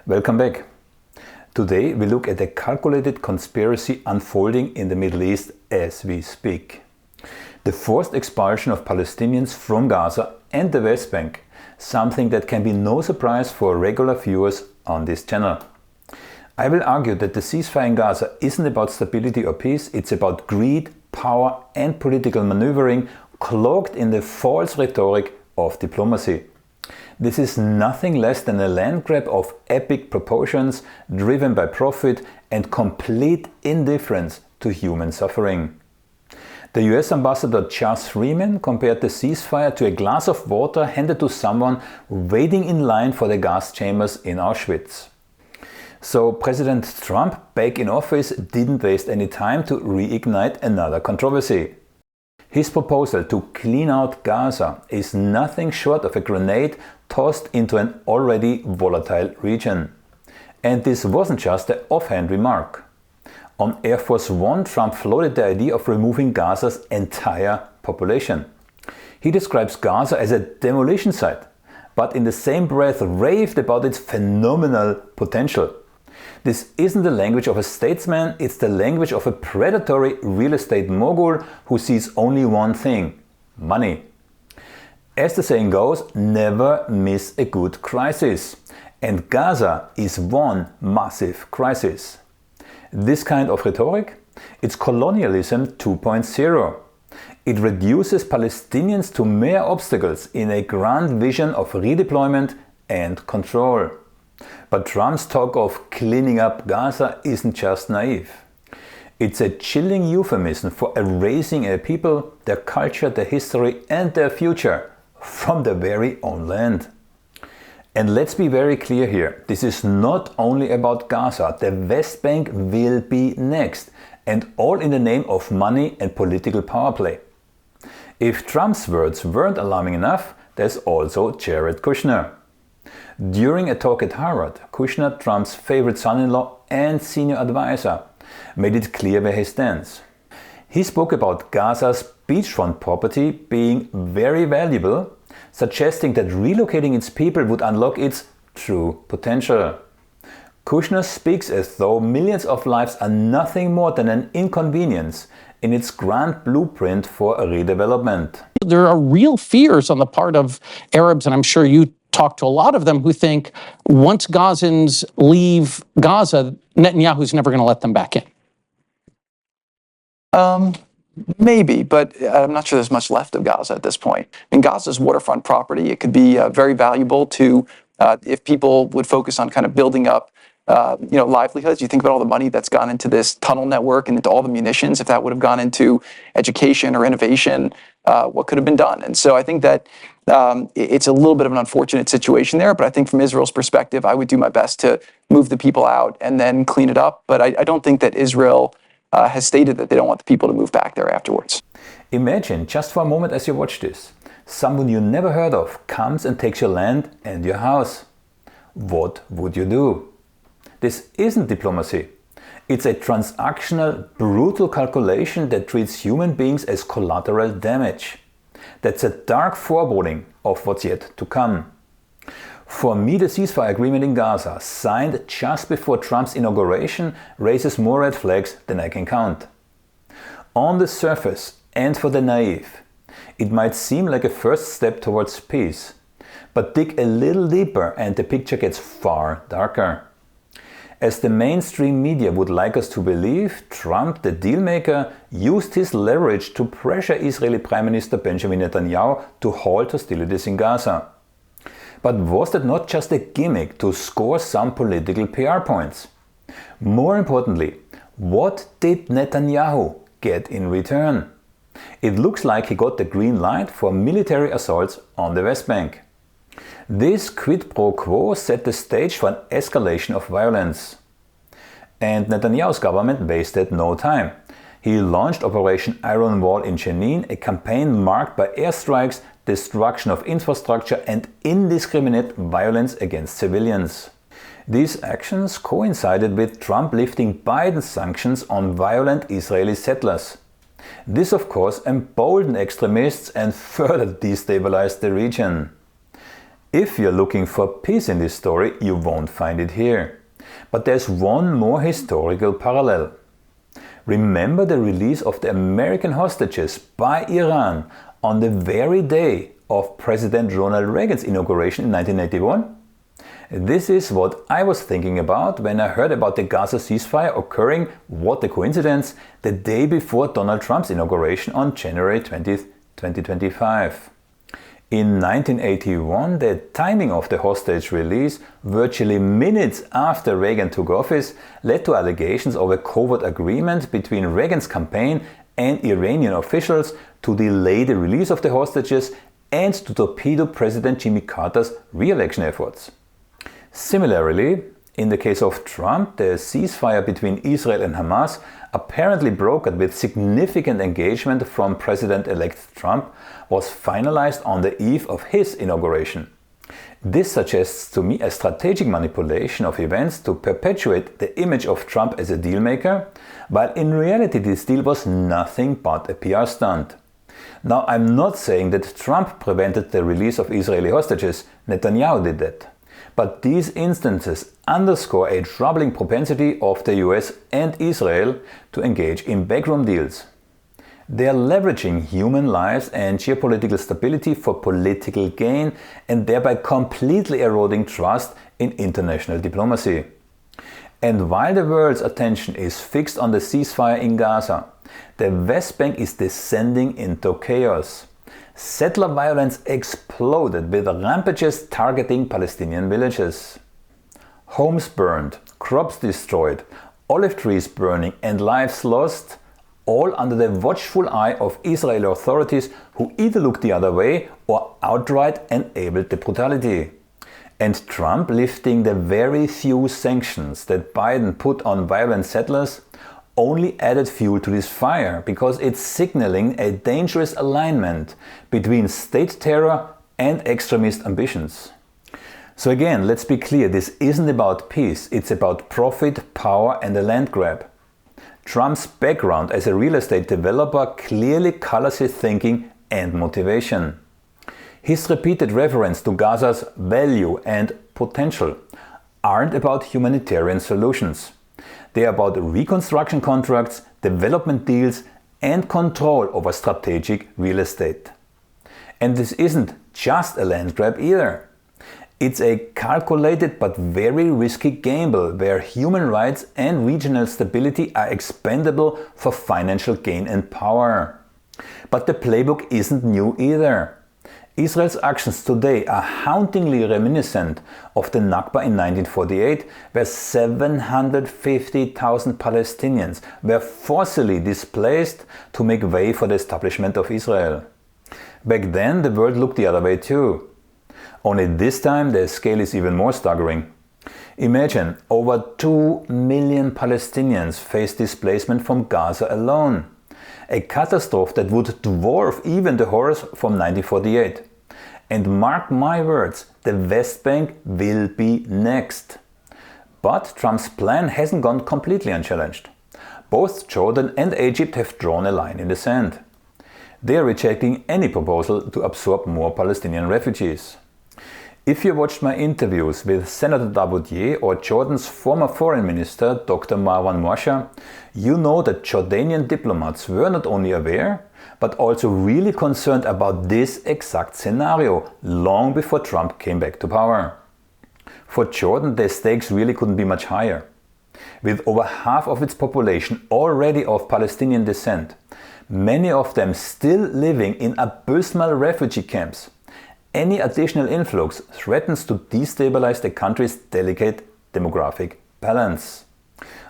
Welcome back. Today we look at a calculated conspiracy unfolding in the Middle East as we speak. The forced expulsion of Palestinians from Gaza and the West Bank, something that can be no surprise for regular viewers on this channel. I will argue that the ceasefire in Gaza isn't about stability or peace, it's about greed, power and political maneuvering cloaked in the false rhetoric of diplomacy. This is nothing less than a land grab of epic proportions, driven by profit and complete indifference to human suffering. The US Ambassador Charles Freeman compared the ceasefire to a glass of water handed to someone waiting in line for the gas chambers in Auschwitz. So President Trump, back in office, didn't waste any time to reignite another controversy. His proposal to clean out Gaza is nothing short of a grenade tossed into an already volatile region. And this wasn't just an offhand remark. On Air Force One, Trump floated the idea of removing Gaza's entire population. He describes Gaza as a demolition site, but in the same breath raved about its phenomenal potential. This isn't the language of a statesman, it's the language of a predatory real estate mogul who sees only one thing: money. As the saying goes, never miss a good crisis. And Gaza is one massive crisis. This kind of rhetoric? It's colonialism 2.0. It reduces Palestinians to mere obstacles in a grand vision of redeployment and control. But Trump's talk of cleaning up Gaza isn't just naive. It's a chilling euphemism for erasing a people, their culture, their history and their future from their very own land. And let's be very clear here, this is not only about Gaza, the West Bank will be next, and all in the name of money and political power play. If Trump's words weren't alarming enough, there's also Jared Kushner. During a talk at Harvard, Kushner, Trump's favorite son-in-law and senior advisor, made it clear where he stands. He spoke about Gaza's beachfront property being very valuable, suggesting that relocating its people would unlock its true potential. Kushner speaks as though millions of lives are nothing more than an inconvenience in its grand blueprint for a redevelopment. There are real fears on the part of Arabs, and I'm sure you talk to a lot of them, who think once Gazans leave Gaza, Netanyahu's never going to let them back in. Maybe, but I'm not sure there's much left of Gaza at this point. I mean, Gaza's waterfront property. It could be very valuable to, if people would focus on kind of building up, livelihoods. You think about all the money that's gone into this tunnel network and into all the munitions. If that would have gone into education or innovation, what could have been done? And so I think that it's a little bit of an unfortunate situation there, but I think from Israel's perspective, I would do my best to move the people out and then clean it up. But I don't think that Israel has stated that they don't want the people to move back there afterwards. Imagine, just for a moment as you watch this, someone you never heard of comes and takes your land and your house. What would you do? This isn't diplomacy. It's a transactional, brutal calculation that treats human beings as collateral damage. That's a dark foreboding of what's yet to come. For me, the ceasefire agreement in Gaza, signed just before Trump's inauguration, raises more red flags than I can count. On the surface, and for the naive, it might seem like a first step towards peace. But dig a little deeper and the picture gets far darker. As the mainstream media would like us to believe, Trump, the dealmaker, used his leverage to pressure Israeli Prime Minister Benjamin Netanyahu to halt hostilities in Gaza. But was that not just a gimmick to score some political PR points? More importantly, what did Netanyahu get in return? It looks like he got the green light for military assaults on the West Bank. This quid pro quo set the stage for an escalation of violence. And Netanyahu's government wasted no time. He launched Operation Iron Wall in Jenin, a campaign marked by airstrikes, destruction of infrastructure and indiscriminate violence against civilians. These actions coincided with Trump lifting Biden's sanctions on violent Israeli settlers. This of course emboldened extremists and further destabilized the region. If you're looking for peace in this story, you won't find it here. But there's one more historical parallel. Remember the release of the American hostages by Iran on the very day of President Ronald Reagan's inauguration in 1981? This is what I was thinking about when I heard about the Gaza ceasefire occurring, what a coincidence, the day before Donald Trump's inauguration on January 20th, 2025. In 1981, the timing of the hostage release, virtually minutes after Reagan took office, led to allegations of a covert agreement between Reagan's campaign and Iranian officials to delay the release of the hostages and to torpedo President Jimmy Carter's re-election efforts. Similarly, in the case of Trump, the ceasefire between Israel and Hamas, apparently brokered with significant engagement from President-elect Trump, was finalized on the eve of his inauguration. This suggests to me a strategic manipulation of events to perpetuate the image of Trump as a dealmaker, while in reality this deal was nothing but a PR stunt. Now, I'm not saying that Trump prevented the release of Israeli hostages, Netanyahu did that. But these instances underscore a troubling propensity of the US and Israel to engage in backroom deals. They are leveraging human lives and geopolitical stability for political gain and thereby completely eroding trust in international diplomacy. And while the world's attention is fixed on the ceasefire in Gaza, the West Bank is descending into chaos. Settler violence exploded with rampages targeting Palestinian villages. Homes burned, crops destroyed, olive trees burning and lives lost, all under the watchful eye of Israeli authorities who either looked the other way or outright enabled the brutality. And Trump lifting the very few sanctions that Biden put on violent settlers only added fuel to this fire because it's signaling a dangerous alignment between state terror and extremist ambitions. So again, let's be clear, this isn't about peace, it's about profit, power and a land grab. Trump's background as a real estate developer clearly colors his thinking and motivation. His repeated reference to Gaza's value and potential aren't about humanitarian solutions. They are about reconstruction contracts, development deals, and control over strategic real estate. And this isn't just a land grab either. It's a calculated but very risky gamble where human rights and regional stability are expendable for financial gain and power. But the playbook isn't new either. Israel's actions today are hauntingly reminiscent of the Nakba in 1948, where 750,000 Palestinians were forcibly displaced to make way for the establishment of Israel. Back then, the world looked the other way too. Only this time, the scale is even more staggering. Imagine, over 2 million Palestinians face displacement from Gaza alone. A catastrophe that would dwarf even the horrors from 1948. And mark my words, the West Bank will be next. But Trump's plan hasn't gone completely unchallenged. Both Jordan and Egypt have drawn a line in the sand. They are rejecting any proposal to absorb more Palestinian refugees. If you watched my interviews with Senator Daboudier or Jordan's former foreign minister, Dr. Marwan Mouasha, you know that Jordanian diplomats were not only aware, but also really concerned about this exact scenario long before Trump came back to power. For Jordan, the stakes really couldn't be much higher. With over half of its population already of Palestinian descent, many of them still living in abysmal refugee camps, any additional influx threatens to destabilize the country's delicate demographic balance.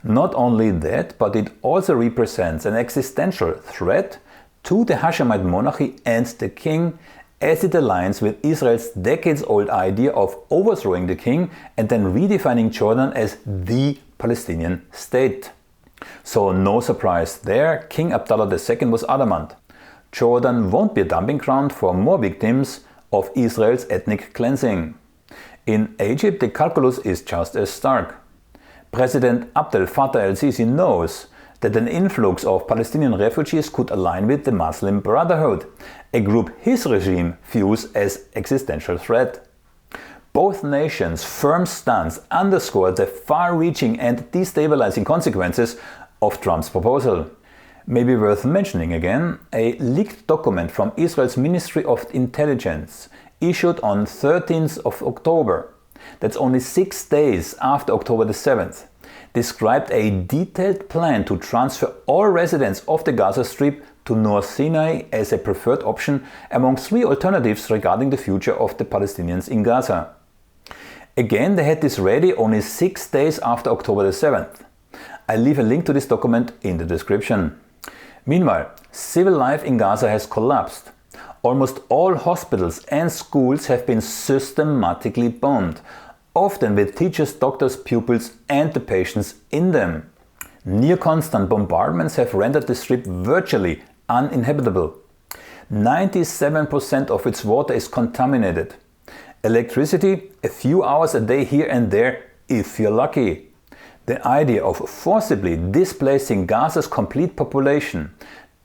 Not only that, but it also represents an existential threat to the Hashemite monarchy and the king, as it aligns with Israel's decades-old idea of overthrowing the king and then redefining Jordan as the Palestinian state. So no surprise there, King Abdullah II was adamant. Jordan won't be a dumping ground for more victims of Israel's ethnic cleansing. In Egypt, the calculus is just as stark. President Abdel Fattah el-Sisi knows that an influx of Palestinian refugees could align with the Muslim Brotherhood, a group his regime views as existential threat. Both nations' firm stance underscored the far-reaching and destabilizing consequences of Trump's proposal. Maybe worth mentioning again, a leaked document from Israel's Ministry of Intelligence, issued on 13th of October, that's only 6 days after October the 7th, described a detailed plan to transfer all residents of the Gaza Strip to North Sinai as a preferred option among 3 alternatives regarding the future of the Palestinians in Gaza. Again, they had this ready only 6 days after October the 7th. I'll leave a link to this document in the description. Meanwhile, civil life in Gaza has collapsed. Almost all hospitals and schools have been systematically bombed, often with teachers, doctors, pupils and the patients in them. Near-constant bombardments have rendered the Strip virtually uninhabitable. 97% of its water is contaminated. Electricity, a few hours a day here and there, if you're lucky. The idea of forcibly displacing Gaza's complete population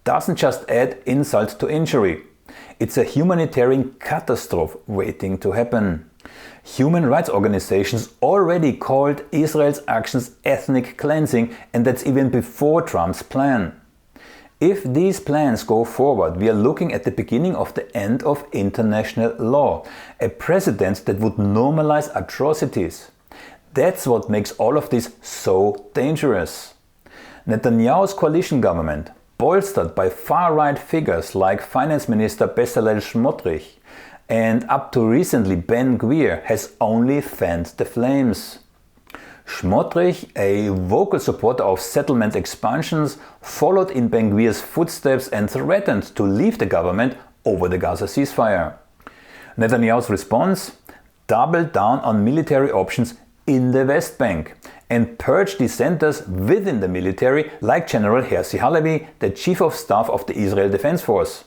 doesn't just add insult to injury. It's a humanitarian catastrophe waiting to happen. Human rights organizations already called Israel's actions ethnic cleansing, and that's even before Trump's plan. If these plans go forward, we are looking at the beginning of the end of international law, a precedent that would normalize atrocities. That's what makes all of this so dangerous. Netanyahu's coalition government, bolstered by far-right figures like Finance Minister Bezalel Smotrich and up to recently Ben Gvir, has only fanned the flames. Smotrich, a vocal supporter of settlement expansions, followed in Ben Gvir's footsteps and threatened to leave the government over the Gaza ceasefire. Netanyahu's response? Double down on military options in the West Bank and purge dissenters within the military like General Herzi Halevi, the Chief of Staff of the Israel Defense Force.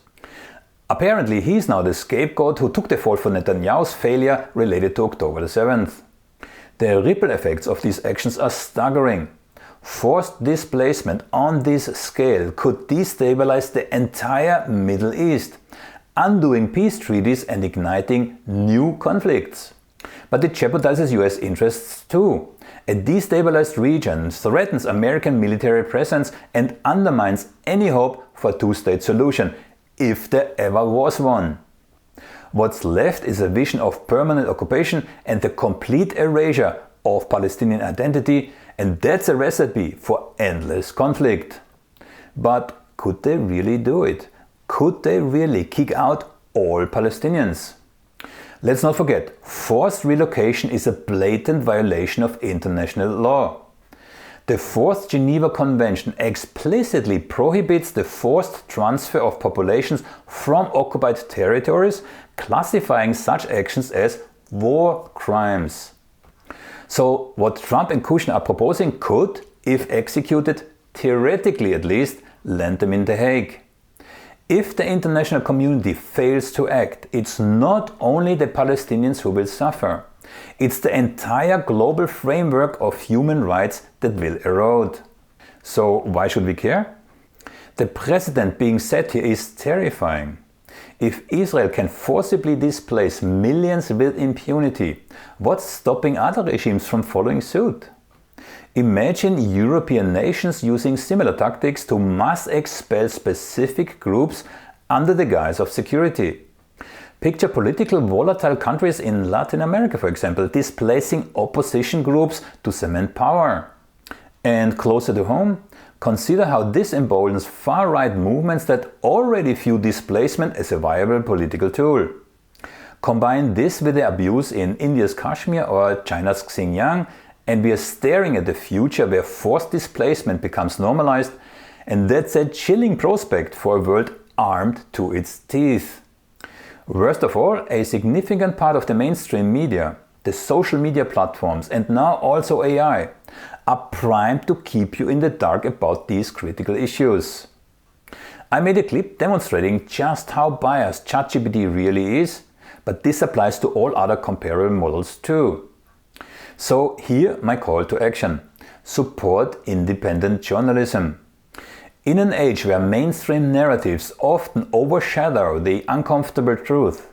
Apparently he is now the scapegoat who took the fall for Netanyahu's failure related to October the 7th. The ripple effects of these actions are staggering. Forced displacement on this scale could destabilize the entire Middle East, undoing peace treaties and igniting new conflicts. But it jeopardizes US interests too. A destabilized region threatens American military presence and undermines any hope for a two-state solution, if there ever was one. What's left is a vision of permanent occupation and the complete erasure of Palestinian identity, and that's a recipe for endless conflict. But could they really do it? Could they really kick out all Palestinians? Let's not forget, forced relocation is a blatant violation of international law. The Fourth Geneva Convention explicitly prohibits the forced transfer of populations from occupied territories, classifying such actions as war crimes. So what Trump and Kushner are proposing could, if executed, theoretically at least, land them in The Hague. If the international community fails to act, it's not only the Palestinians who will suffer. It's the entire global framework of human rights that will erode. So why should we care? The precedent being set here is terrifying. If Israel can forcibly displace millions with impunity, what's stopping other regimes from following suit? Imagine European nations using similar tactics to mass expel specific groups under the guise of security. Picture political volatile countries in Latin America, for example, displacing opposition groups to cement power. And closer to home, consider how this emboldens far-right movements that already view displacement as a viable political tool. Combine this with the abuse in India's Kashmir or China's Xinjiang, and we are staring at the future where forced displacement becomes normalized, and that's a chilling prospect for a world armed to its teeth. Worst of all, a significant part of the mainstream media, the social media platforms and now also AI, are primed to keep you in the dark about these critical issues. I made a clip demonstrating just how biased Chat GPT really is, but this applies to all other comparable models too. So here my call to action. Support independent journalism. In an age where mainstream narratives often overshadow the uncomfortable truth,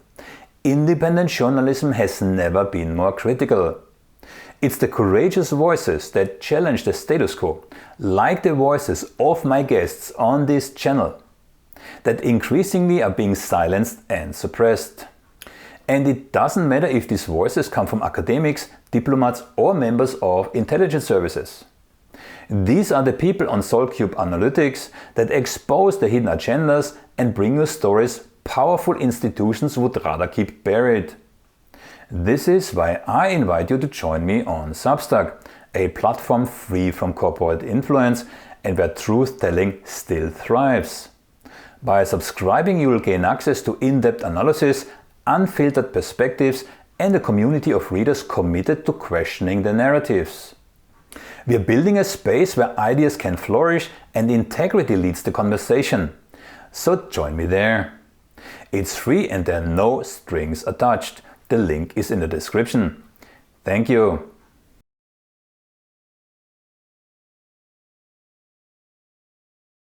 Independent journalism has never been more critical. It's the courageous voices that challenge the status quo, like the voices of my guests on this channel, that increasingly are being silenced and suppressed. And it doesn't matter if these voices come from academics, diplomats or members of intelligence services. These are the people on SolCube Analytics that expose the hidden agendas and bring you stories powerful institutions would rather keep buried. This is why I invite you to join me on Substack, a platform free from corporate influence and where truth-telling still thrives. By subscribing, you will gain access to in-depth analysis, unfiltered perspectives, and a community of readers committed to questioning the narratives. We are building a space where ideas can flourish and integrity leads the conversation. So join me there. It's free and there are no strings attached. The link is in the description. Thank you.